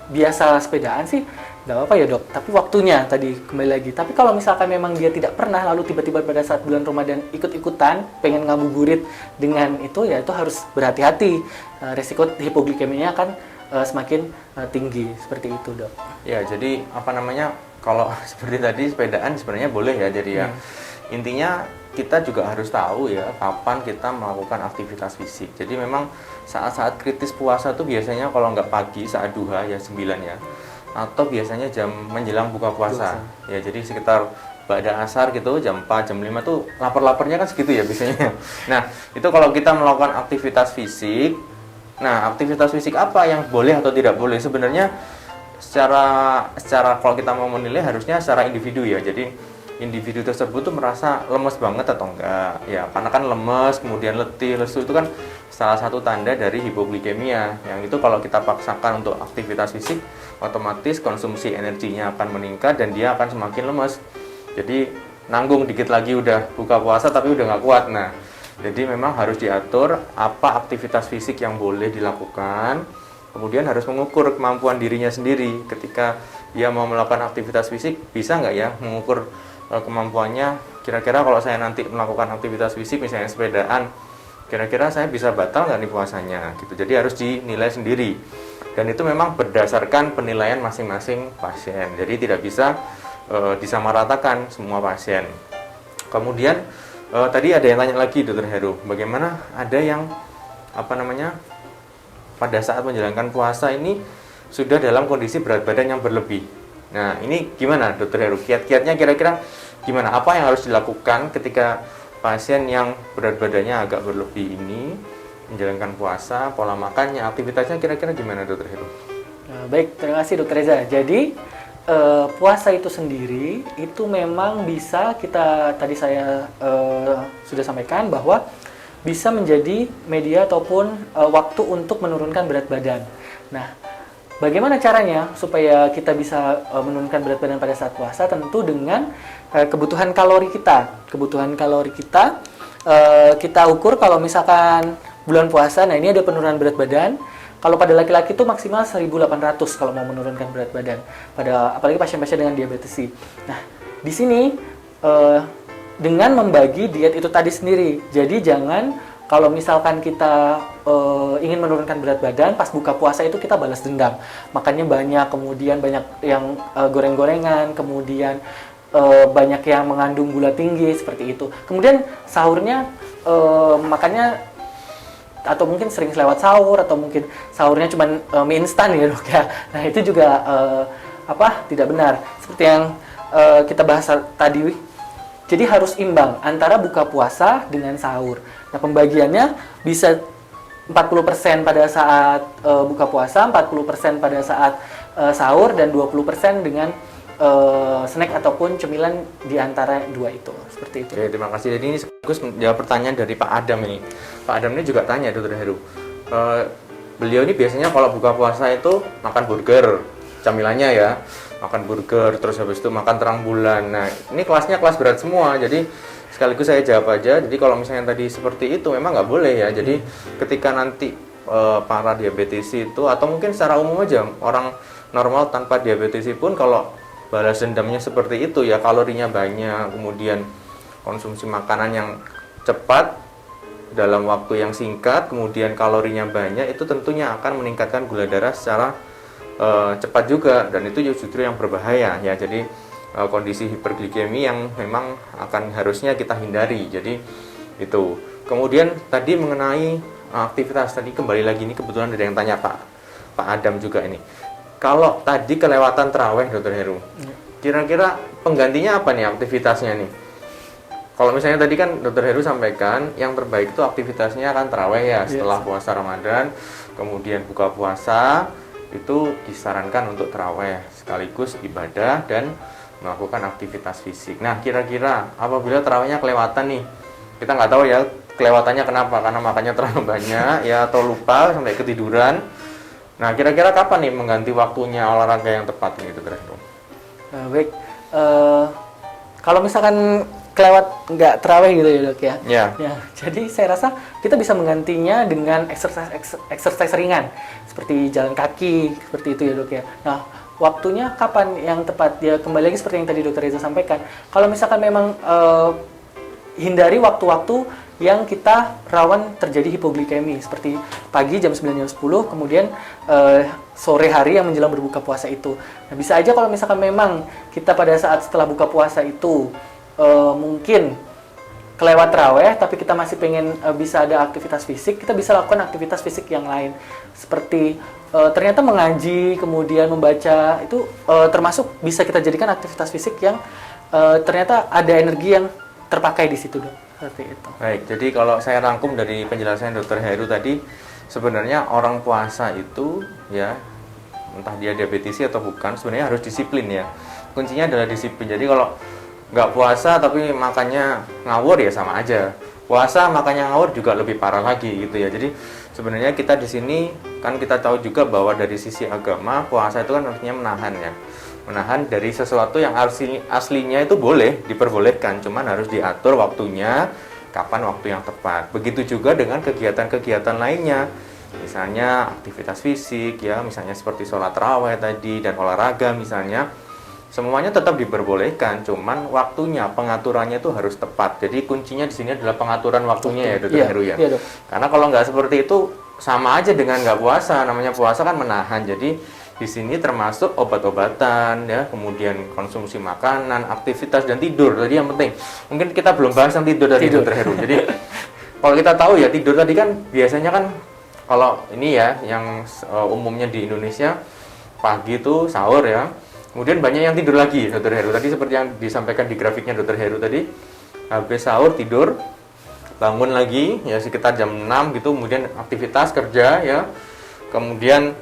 biasa sepedaan sih, nggak apa-apa ya dok. Tapi waktunya tadi kembali lagi. Tapi kalau misalkan memang dia tidak pernah, lalu tiba-tiba pada saat bulan Ramadan ikut-ikutan, pengen ngabuburit dengan itu, ya itu harus berhati-hati. Resiko hipoglikeminya akan semakin tinggi seperti itu dok. Ya, jadi kalau seperti tadi sepedaan sebenarnya boleh ya. Jadi ya intinya kita juga harus tahu ya kapan kita melakukan aktivitas fisik. Jadi memang saat-saat kritis puasa tuh biasanya kalau nggak pagi saat duha ya 9 ya, atau biasanya jam menjelang buka puasa. Ya jadi sekitar ba'da asar gitu, jam 4, jam 5 tuh lapar-laparnya kan segitu ya biasanya. Nah itu kalau kita melakukan aktivitas fisik. Nah aktivitas fisik apa yang boleh atau tidak boleh sebenarnya secara kalau kita mau menilai harusnya secara individu ya. Jadi individu tersebut tuh merasa lemes banget atau enggak ya, karena kan lemes kemudian letih, lesu itu kan salah satu tanda dari hipoglikemia. Yang itu kalau kita paksakan untuk aktivitas fisik, otomatis konsumsi energinya akan meningkat dan dia akan semakin lemes. Jadi nanggung dikit lagi udah buka puasa tapi udah nggak kuat. Nah jadi memang harus diatur apa aktivitas fisik yang boleh dilakukan, kemudian harus mengukur kemampuan dirinya sendiri ketika dia mau melakukan aktivitas fisik, bisa nggak ya mengukur kemampuannya. Kira-kira kalau saya nanti melakukan aktivitas fisik misalnya sepedaan, kira-kira saya bisa batal nggak nih puasanya gitu. Jadi harus dinilai sendiri, dan itu memang berdasarkan penilaian masing-masing pasien, jadi tidak bisa disamaratakan semua pasien. Kemudian tadi ada yang tanya lagi, Dokter Heru, bagaimana ada yang pada saat menjalankan puasa ini sudah dalam kondisi berat badan yang berlebih. Nah, ini gimana, Dokter Heru? Kiat-kiatnya kira-kira gimana? Apa yang harus dilakukan ketika pasien yang berat badannya agak berlebih ini menjalankan puasa, pola makannya, aktivitasnya kira-kira gimana, Dokter Heru? Baik, terima kasih Dokter Reza. Jadi puasa itu sendiri itu memang bisa tadi saya sudah sampaikan bahwa bisa menjadi media ataupun waktu untuk menurunkan berat badan. Nah, bagaimana caranya supaya kita bisa menurunkan berat badan pada saat puasa? Tentu dengan kebutuhan kalori kita. Kebutuhan kalori kita kita ukur kalau misalkan bulan puasa. Nah, ini ada penurunan berat badan. Kalau pada laki-laki itu maksimal 1.800 kalau mau menurunkan berat badan. Apalagi pasien-pasien dengan diabetes C. Nah, di sini dengan membagi diet itu tadi sendiri. Jadi jangan kalau misalkan kita ingin menurunkan berat badan, pas buka puasa itu kita balas dendam. Makannya banyak, kemudian banyak yang goreng-gorengan, kemudian banyak yang mengandung gula tinggi, seperti itu. Kemudian sahurnya makannya atau mungkin sering selewat sahur, atau mungkin sahurnya cuma mie instan ya, Dok ya. Nah, itu juga tidak benar. Seperti yang kita bahas tadi. Jadi harus imbang antara buka puasa dengan sahur. Nah, pembagiannya bisa 40% pada saat buka puasa, 40% pada saat sahur, dan 20% dengan snack ataupun cemilan di antara dua itu. Seperti itu. Oke, terima kasih. Jadi ini sekaligus menjawab pertanyaan dari Pak Adam ini. Pak Adam ini juga tanya, Dokter Heru. Beliau ini biasanya kalau buka puasa itu makan burger, camilannya ya. Makan burger, terus habis itu makan terang bulan. Nah, ini kelasnya kelas berat semua. Jadi sekaligus saya jawab aja. Jadi kalau misalnya tadi seperti itu memang nggak boleh ya. Jadi ketika nanti para diabetesi itu, atau mungkin secara umum aja orang normal tanpa diabetesi pun, kalau balas dendamnya seperti itu ya, kalorinya banyak, kemudian konsumsi makanan yang cepat dalam waktu yang singkat, kemudian kalorinya banyak, itu tentunya akan meningkatkan gula darah secara cepat juga, dan itu justru yang berbahaya ya. Jadi kondisi hiperglikemi yang memang harusnya kita hindari. Jadi itu. Kemudian tadi mengenai aktivitas, tadi kembali lagi, ini kebetulan ada yang tanya Pak Adam juga ini. Kalau tadi kelewatan terawih, Dokter Heru, kira-kira penggantinya apa nih aktivitasnya nih? Kalau misalnya tadi kan Dokter Heru sampaikan yang terbaik itu aktivitasnya akan terawih ya, setelah puasa Ramadan, kemudian buka puasa, itu disarankan untuk terawih sekaligus ibadah dan melakukan aktivitas fisik. Nah, kira-kira apabila terawihnya kelewatan nih, kita nggak tahu ya kelewatannya kenapa, karena makannya terlalu banyak ya, atau lupa sampai ketiduran. Nah, kira-kira kapan nih mengganti waktunya olahraga yang tepat nih, Dokter Heru? Baik, kalau misalkan kelewat nggak terawih gitu ya, Dok ya. Ya, jadi saya rasa kita bisa menggantinya dengan exercise ringan seperti jalan kaki, seperti itu ya, Dok ya. Nah, waktunya kapan yang tepat? Ya kembali lagi seperti yang tadi Dokter Reza sampaikan. Kalau misalkan memang hindari waktu-waktu yang kita rawan terjadi hipoglikemi, seperti pagi jam 9 jam 10, kemudian sore hari yang menjelang berbuka puasa itu. Nah, bisa aja kalau misalkan memang kita pada saat setelah buka puasa itu mungkin kelewat terawih, tapi kita masih pengen bisa ada aktivitas fisik, kita bisa lakukan aktivitas fisik yang lain. Seperti ternyata mengaji, kemudian membaca, itu termasuk bisa kita jadikan aktivitas fisik yang ternyata ada energi yang terpakai di situ, Dok. Seperti itu. Baik, jadi kalau saya rangkum dari penjelasan Dokter Heru tadi, sebenarnya orang puasa itu ya, entah dia diabetes atau bukan, sebenarnya harus disiplin ya. Kuncinya adalah disiplin. Jadi kalau nggak puasa tapi makannya ngawur ya sama aja. Puasa makannya ngawur juga lebih parah lagi gitu ya. Jadi sebenarnya kita di sini kan kita tahu juga bahwa dari sisi agama puasa itu kan artinya menahan ya. Menahan dari sesuatu yang aslinya itu boleh, diperbolehkan, cuman harus diatur waktunya, kapan waktu yang tepat. Begitu juga dengan kegiatan-kegiatan lainnya. Misalnya aktivitas fisik ya, misalnya seperti sholat tarawih tadi dan olahraga misalnya. semuanya tetap diperbolehkan, cuman waktunya, pengaturannya itu harus tepat. Jadi kuncinya di sini adalah pengaturan waktunya ya, Dokter Iya, Heru ya. iya, Dok. Karena kalau nggak seperti itu sama aja dengan nggak puasa. Namanya puasa kan menahan. Jadi di sini termasuk obat-obatan ya, kemudian konsumsi makanan, aktivitas dan tidur. Tadi yang penting. Mungkin kita belum bahas yang tidur tadi, Dokter Heru. Jadi kalau kita tahu ya, tidur tadi kan biasanya kan kalau ini ya yang umumnya di Indonesia pagi itu sahur ya. Kemudian banyak yang tidur lagi, Dokter Heru. Tadi seperti yang disampaikan di grafiknya Dokter Heru tadi, habis sahur tidur, bangun lagi ya sekitar jam 6 gitu, kemudian aktivitas kerja ya. Kemudian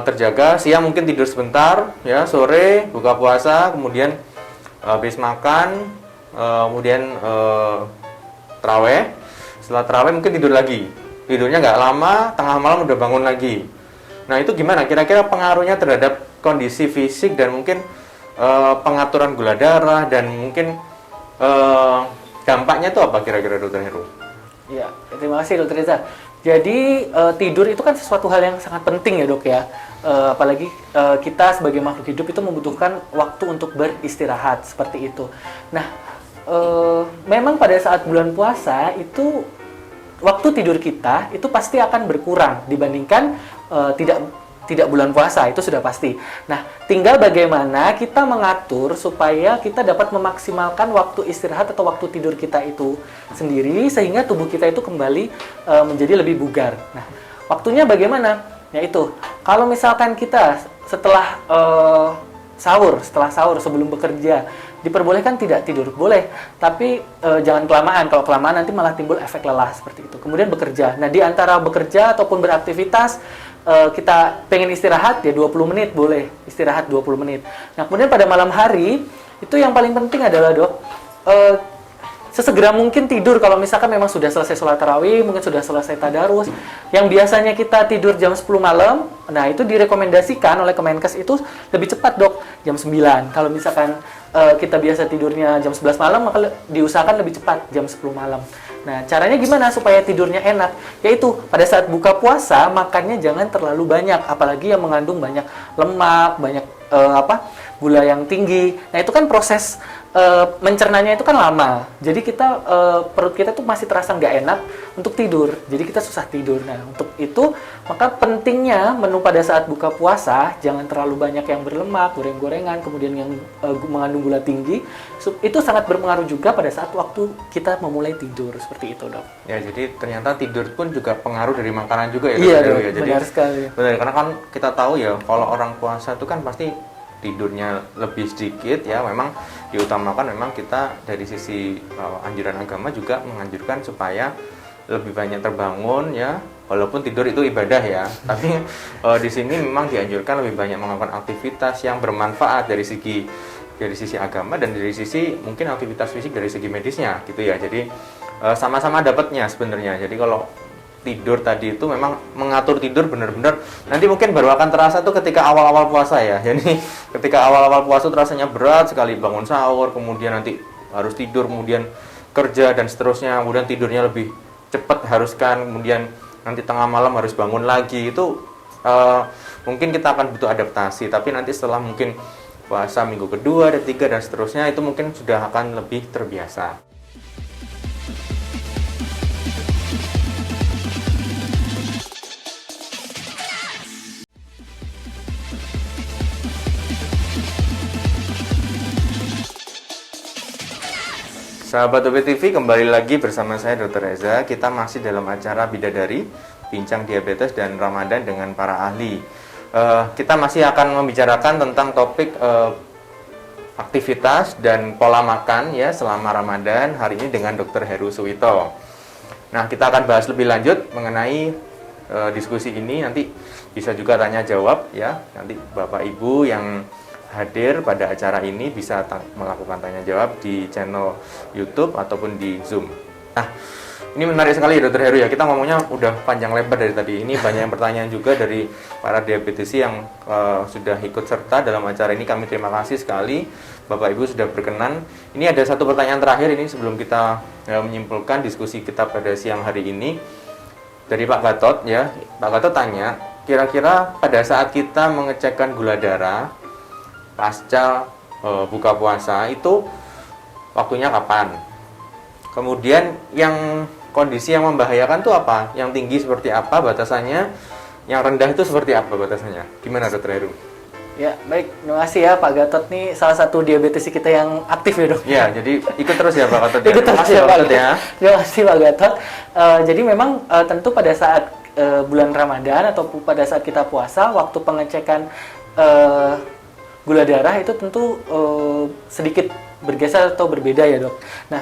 terjaga, siang mungkin tidur sebentar ya, sore buka puasa, kemudian habis makan, kemudian taraweh. Setelah taraweh mungkin tidur lagi. Tidurnya nggak lama, tengah malam udah bangun lagi. Nah itu gimana? Kira-kira pengaruhnya terhadap kondisi fisik dan mungkin pengaturan gula darah dan mungkin dampaknya itu apa kira-kira, Dokter Heru? Ya, terima kasih Dokter Reza. Jadi tidur itu kan sesuatu hal yang sangat penting ya Dok ya. Apalagi kita sebagai makhluk hidup itu membutuhkan waktu untuk beristirahat seperti itu. Nah, memang pada saat bulan puasa itu waktu tidur kita itu pasti akan berkurang dibandingkan tidak bulan puasa, itu sudah pasti. Nah, tinggal bagaimana kita mengatur supaya kita dapat memaksimalkan waktu istirahat atau waktu tidur kita itu sendiri sehingga tubuh kita itu kembali menjadi lebih bugar. Nah, waktunya bagaimana? Yaitu, kalau misalkan kita setelah sahur sebelum bekerja, diperbolehkan tidak tidur, boleh, tapi jangan kelamaan. Kalau kelamaan nanti malah timbul efek lelah seperti itu. Kemudian bekerja. Nah, di antara bekerja ataupun beraktivitas, kita pengen istirahat ya 20 menit boleh istirahat 20 menit. Nah, kemudian pada malam hari itu yang paling penting adalah Dok, sesegera mungkin tidur. Kalau misalkan memang sudah selesai sholat tarawih, mungkin sudah selesai tadarus, yang biasanya kita tidur jam 10 malam, nah itu direkomendasikan oleh Kemenkes itu lebih cepat Dok, jam 9. Kalau misalkan kita biasa tidurnya jam 11 malam, maka diusahakan lebih cepat jam 10 malam. Nah, caranya gimana supaya tidurnya enak? Yaitu pada saat buka puasa makannya jangan terlalu banyak, apalagi yang mengandung banyak lemak, banyak gula yang tinggi. Nah, itu kan proses mencernanya itu kan lama. Jadi kita perut kita tuh masih terasa nggak enak untuk tidur. Jadi kita susah tidur. Nah, untuk itu maka pentingnya menu pada saat buka puasa jangan terlalu banyak yang berlemak, goreng-gorengan, kemudian yang mengandung gula tinggi. Itu sangat berpengaruh juga pada saat waktu kita memulai tidur seperti itu, Dok. Ya, jadi ternyata tidur pun juga pengaruh dari makanan juga ya, Iya, Dokter Dok, ya. Jadi benar sekali. benar, karena kan kita tahu ya kalau orang puasa itu kan pasti tidurnya lebih sedikit ya. Memang diutamakan memang kita dari sisi anjuran agama juga menganjurkan supaya lebih banyak terbangun ya, walaupun tidur itu ibadah ya. Tapi di sini memang dianjurkan lebih banyak melakukan aktivitas yang bermanfaat dari sisi agama dan dari sisi mungkin aktivitas fisik dari segi medisnya gitu ya. Jadi sama-sama dapatnya sebenarnya. Jadi kalau tidur tadi itu memang mengatur tidur benar-benar nanti mungkin baru akan terasa tuh ketika awal-awal puasa ya. Jadi ketika awal-awal puasa rasanya berat sekali, bangun sahur, kemudian nanti harus tidur, kemudian kerja dan seterusnya, kemudian tidurnya lebih cepat haruskan, kemudian nanti tengah malam harus bangun lagi. Itu mungkin kita akan butuh adaptasi, tapi nanti setelah mungkin puasa minggu kedua, ketiga dan seterusnya itu mungkin sudah akan lebih terbiasa. Sahabat OP TV, kembali lagi bersama saya Dr. Reza. Kita masih dalam acara Bidadari, Bincang Diabetes dan Ramadan dengan para ahli. Kita masih akan membicarakan tentang topik aktivitas dan pola makan ya selama Ramadan hari ini dengan Dr. Heru Suwito. Nah, kita akan bahas lebih lanjut mengenai diskusi ini. Nanti bisa juga tanya jawab ya. Nanti Bapak Ibu yang hadir pada acara ini bisa melakukan tanya jawab di channel YouTube ataupun di Zoom. Nah, ini menarik sekali ya Dr. Heru ya. Kita ngomongnya udah panjang lebar dari tadi. Ini banyak yang pertanyaan juga dari para diabetesi yang sudah ikut serta dalam acara ini. Kami terima kasih sekali Bapak Ibu sudah berkenan. Ini ada satu pertanyaan terakhir ini sebelum kita menyimpulkan diskusi kita pada siang hari ini. Dari Pak Gatot ya. Pak Gatot tanya, kira-kira pada saat kita mengecekkan gula darah pasca buka puasa itu waktunya kapan? Kemudian yang kondisi yang membahayakan itu apa? Yang tinggi seperti apa batasannya? Yang rendah itu seperti apa batasannya? Gimana Dokter Heru? Ya, baik. Terima kasih ya Pak Gatot nih, salah satu diabetes kita yang aktif ya, Dok. Ya, jadi ikut terus ya Pak Gatot ya. Ikut Terima terus kasih ya, Pak Pak Gatot ya. Terima kasih Pak Gatot. Jadi memang tentu pada saat bulan Ramadan atau pada saat kita puasa, waktu pengecekan gula darah itu tentu sedikit bergeser atau berbeda ya, Dok. Nah,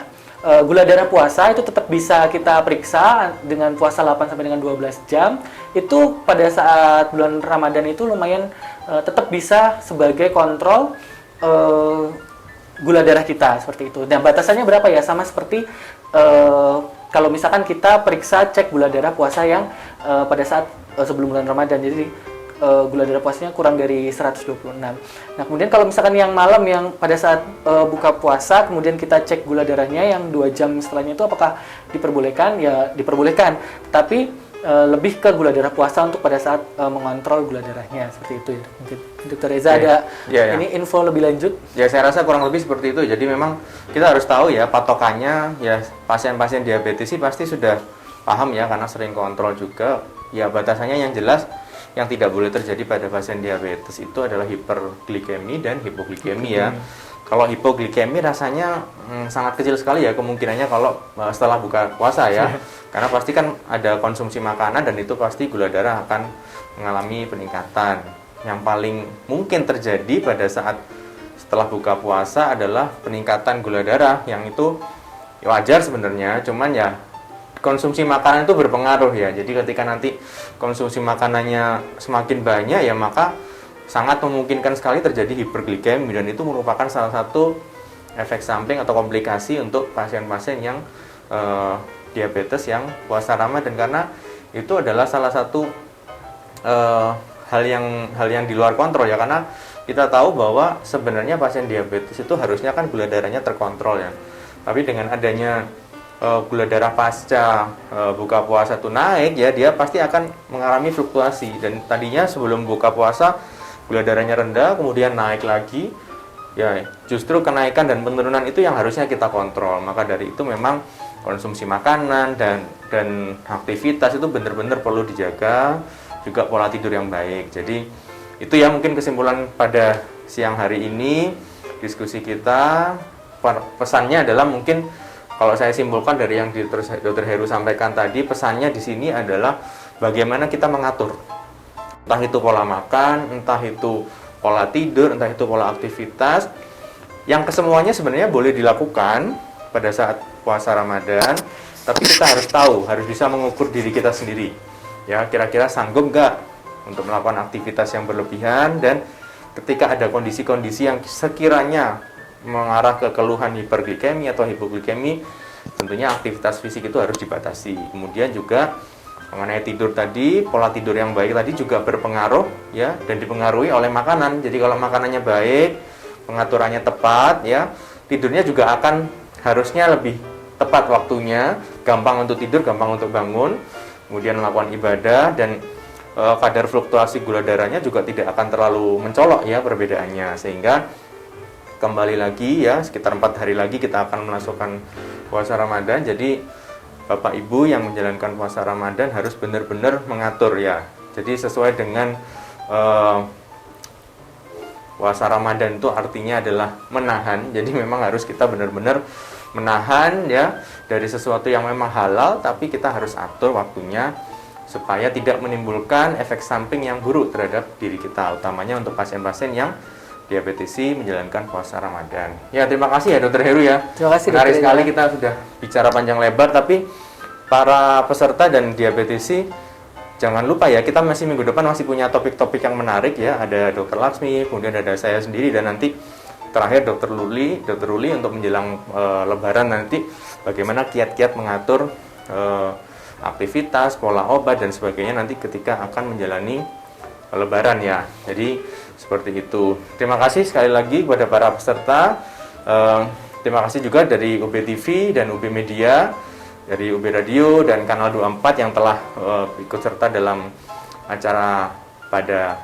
gula darah puasa itu tetap bisa kita periksa dengan puasa 8 sampai dengan 12 jam. Itu pada saat bulan Ramadan itu lumayan tetap bisa sebagai kontrol gula darah kita seperti itu. Dan batasannya berapa ya? Sama seperti kalau misalkan kita periksa cek gula darah puasa yang pada saat sebelum bulan Ramadan. Jadi gula darah puasanya kurang dari 126. Nah, kemudian kalau misalkan yang malam yang pada saat buka puasa, kemudian kita cek gula darahnya yang 2 jam setelahnya itu apakah diperbolehkan? Ya, diperbolehkan. Tapi lebih ke gula darah puasa untuk pada saat mengontrol gula darahnya seperti itu ya. Mungkin Dokter Reza ada ini info lebih lanjut? Ya, saya rasa kurang lebih seperti itu. Jadi memang kita harus tahu ya patokannya ya, pasien-pasien diabetes sih pasti sudah paham ya karena sering kontrol juga. Ya, batasannya yang jelas yang tidak boleh terjadi pada pasien diabetes itu adalah hiperglikemi dan hipoglikemi ya. Kalau hipoglikemi rasanya sangat kecil sekali ya kemungkinannya kalau setelah buka puasa ya. Karena pasti kan ada konsumsi makanan dan itu pasti gula darah akan mengalami peningkatan. Yang paling mungkin terjadi pada saat setelah buka puasa adalah peningkatan gula darah yang itu wajar sebenarnya, cuman ya konsumsi makanan itu berpengaruh ya. Jadi ketika nanti konsumsi makanannya semakin banyak ya maka sangat memungkinkan sekali terjadi hiperglikemi dan itu merupakan salah satu efek samping atau komplikasi untuk pasien-pasien yang diabetes yang puasa Ramadan, karena itu adalah salah satu hal yang di luar kontrol ya, karena kita tahu bahwa sebenarnya pasien diabetes itu harusnya kan gula darahnya terkontrol ya. Tapi dengan adanya gula darah pasca buka puasa itu naik ya, dia pasti akan mengalami fluktuasi dan tadinya sebelum buka puasa gula darahnya rendah kemudian naik lagi ya, justru kenaikan dan penurunan itu yang harusnya kita kontrol. Maka dari itu memang konsumsi makanan dan aktivitas itu benar-benar perlu dijaga, juga pola tidur yang baik. Jadi itu ya mungkin kesimpulan pada siang hari ini diskusi kita. Pesannya adalah mungkin kalau saya simpulkan dari yang Dr. Heru sampaikan tadi, pesannya di sini adalah bagaimana kita mengatur, entah itu pola makan, entah itu pola tidur, entah itu pola aktivitas, yang kesemuanya sebenarnya boleh dilakukan pada saat puasa Ramadan, tapi kita harus tahu, harus bisa mengukur diri kita sendiri. Ya, kira-kira sanggup nggak untuk melakukan aktivitas yang berlebihan, dan ketika ada kondisi-kondisi yang sekiranya mengarah ke keluhan hiperglikemi atau hipoglikemi, tentunya aktivitas fisik itu harus dibatasi. Kemudian juga mengenai tidur tadi, pola tidur yang baik tadi juga berpengaruh ya, dan dipengaruhi oleh makanan. Jadi kalau makanannya baik, pengaturannya tepat ya, tidurnya juga akan harusnya lebih tepat waktunya, gampang untuk tidur, gampang untuk bangun, kemudian melakukan ibadah, dan kadar fluktuasi gula darahnya juga tidak akan terlalu mencolok ya perbedaannya. Sehingga kembali lagi ya, sekitar 4 hari lagi kita akan melaksanakan puasa Ramadan. Jadi Bapak Ibu yang menjalankan puasa Ramadan harus benar-benar mengatur ya. Jadi sesuai dengan puasa Ramadan itu artinya adalah menahan. Jadi memang harus kita benar-benar menahan ya dari sesuatu yang memang halal, tapi kita harus atur waktunya supaya tidak menimbulkan efek samping yang buruk terhadap diri kita, utamanya untuk pasien-pasien yang diabetesi menjalankan puasa Ramadan. Ya, terima kasih ya Dokter Heru ya. Terima kasih. Menarik sekali, kita sudah bicara panjang lebar, tapi para peserta dan diabetesi jangan lupa ya, kita masih minggu depan masih punya topik-topik yang menarik ya. Ada Dokter Laksmi, kemudian ada saya sendiri, dan nanti terakhir Dokter Ruli untuk menjelang Lebaran nanti bagaimana kiat-kiat mengatur aktivitas, pola obat dan sebagainya nanti ketika akan menjalani Lebaran ya. Jadi seperti itu. Terima kasih sekali lagi kepada para peserta. Terima kasih juga dari UB TV dan UB Media, dari UB Radio dan Kanal 24 yang telah ikut serta dalam acara pada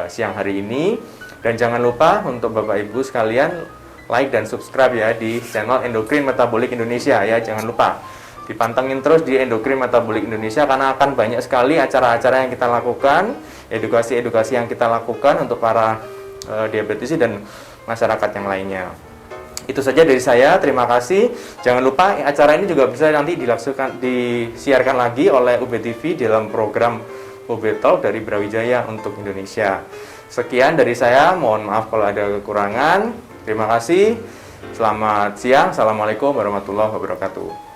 siang hari ini. Dan jangan lupa untuk Bapak Ibu sekalian like dan subscribe ya di channel Endokrin Metabolik Indonesia ya. Jangan lupa dipantengin terus di Endokrin Metabolik Indonesia karena akan banyak sekali acara-acara yang kita lakukan, edukasi-edukasi yang kita lakukan untuk para diabetesi dan masyarakat yang lainnya. Itu saja dari saya, terima kasih. Jangan lupa acara ini juga bisa nanti disiarkan lagi oleh UBTV dalam program UB Talk dari Brawijaya untuk Indonesia. Sekian dari saya, mohon maaf kalau ada kekurangan. Terima kasih. Selamat siang. Assalamualaikum warahmatullahi wabarakatuh.